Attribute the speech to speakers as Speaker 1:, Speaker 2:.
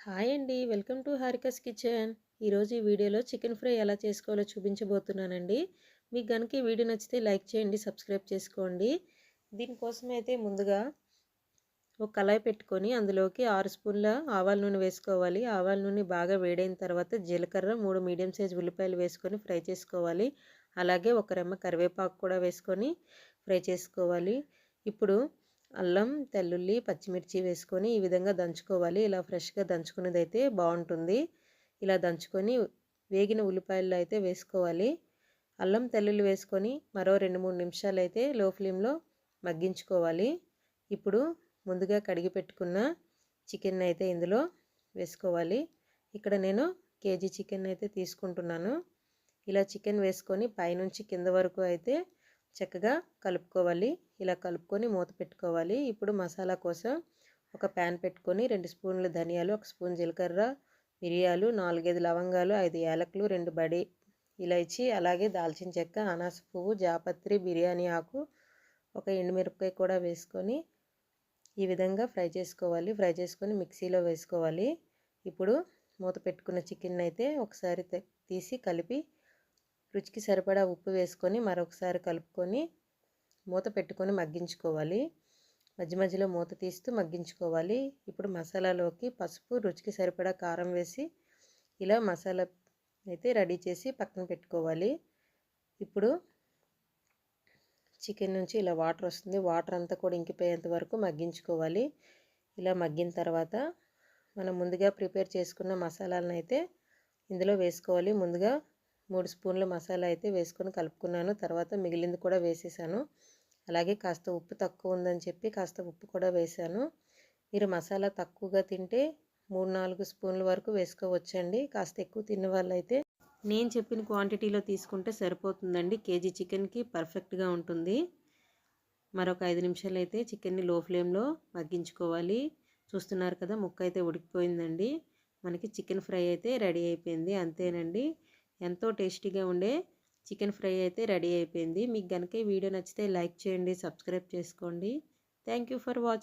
Speaker 1: Hi అండి. Welcome to Harika's kitchen. ఈరోజు ఈ వీడియోలో చికెన్ ఫ్రై ఎలా చేసుకోవాలో చూపించబోతున్నానండి. మీకు గనుక ఈ వీడియో నచ్చితే లైక్ చేయండి, సబ్స్క్రైబ్ చేసుకోండి. దీనికోసం అయితే ముందుగా ఒక కళాయి పెట్టుకొని అందులోకి 6 స్పూన్ల ఆవాల నూనె వేసుకోవాలి. ఆవాల నూనె బాగా వేడైన తర్వాత జీలకర్ర, 3 మీడియం సైజ్ ఉల్లిపాయలు వేసుకొని ఫ్రై చేసుకోవాలి. అలాగే ఒక రెమ్మ కరివేపాకు కూడా వేసుకొని ఫ్రై చేసుకోవాలి. ఇప్పుడు అల్లం, తెల్లుల్లి, పచ్చిమిర్చి వేసుకొని ఈ విధంగా దంచుకోవాలి. ఇలా ఫ్రెష్గా దంచుకున్నదైతే బాగుంటుంది. ఇలా దంచుకొని వేగిన ఉల్లిపాయలు అయితే వేసుకోవాలి. అల్లం, తెల్లుల్లి వేసుకొని మరో 2-3 నిమిషాలు అయితే లో ఫ్లేమ్లో మగ్గించుకోవాలి. ఇప్పుడు ముందుగా కడిగి పెట్టుకున్న చికెన్ అయితే ఇందులో వేసుకోవాలి. ఇక్కడ నేను కేజీ చికెన్ అయితే తీసుకుంటున్నాను. ఇలా చికెన్ వేసుకొని పైనుంచి కింద వరకు అయితే చక్కగా కలుపుకోవాలి. ఇలా కలుపుకొని మూత పెట్టుకోవాలి. ఇప్పుడు మసాలా కోసం ఒక ప్యాన్ పెట్టుకొని 2 స్పూన్ల ధనియాలు, 1 స్పూన్ జీలకర్ర, మిరియాలు, 4-5 లవంగాలు, 5 యాలకులు, 2 బడి ఇలాచి, అలాగే దాల్చిన చెక్క, అనాస పువ్వు, జాపత్రి, బిర్యానీ ఆకు, ఒక ఎండుమిరపకాయ కూడా వేసుకొని ఈ విధంగా ఫ్రై చేసుకోవాలి. ఫ్రై చేసుకొని మిక్సీలో వేసుకోవాలి. ఇప్పుడు మూత పెట్టుకున్న చికెన్ అయితే ఒకసారి తీసి కలిపి రుచికి సరిపడా ఉప్పు వేసుకొని మరొకసారి కలుపుకొని మూత పెట్టుకొని మగ్గించుకోవాలి. మధ్య మధ్యలో మూత తీస్తూ మగ్గించుకోవాలి. ఇప్పుడు మసాలాలోకి పసుపు, రుచికి సరిపడా కారం వేసి ఇలా మసాలా అయితే రెడీ చేసి పక్కన పెట్టుకోవాలి. ఇప్పుడు చికెన్ నుంచి ఇలా వాటర్ వస్తుంది. వాటర్ అంతా కూడా ఇంకిపోయేంత వరకు మగ్గించుకోవాలి. ఇలా మగ్గిన తర్వాత మనం ముందుగా ప్రిపేర్ చేసుకున్న మసాలాలను అయితే ఇందులో వేసుకోవాలి. ముందుగా 3 స్పూన్ల మసాలా అయితే వేసుకొని కలుపుకున్నాను. తర్వాత మిగిలింది కూడా వేసేసాను. అలాగే కాస్త ఉప్పు తక్కువ ఉందని చెప్పి కాస్త ఉప్పు కూడా వేసాను. మీరు మసాలా తక్కువగా తింటే 3-4 స్పూన్ల వరకు వేసుకోవచ్చండి. కాస్త ఎక్కువ తిన్న వాళ్ళైతే నేను చెప్పిన క్వాంటిటీలో తీసుకుంటే సరిపోతుందండి. కేజీ చికెన్కి పర్ఫెక్ట్గా ఉంటుంది. మరొక 5 నిమిషాలు అయితే చికెన్ని లో ఫ్లేమ్లో మగ్గించుకోవాలి. చూస్తున్నారు కదా, ముక్క అయితే ఉడికిపోయిందండి. మనకి చికెన్ ఫ్రై అయితే రెడీ అయిపోయింది. అంతేనండి, ఎంతో టేస్టీగా ఉండే చికెన్ ఫ్రై అయితే రెడీ అయిపోయింది. మీకు కనుక ఈ వీడియో నచ్చితే లైక్ చేయండి, సబ్స్క్రైబ్ చేసుకోండి. Thank you for watching.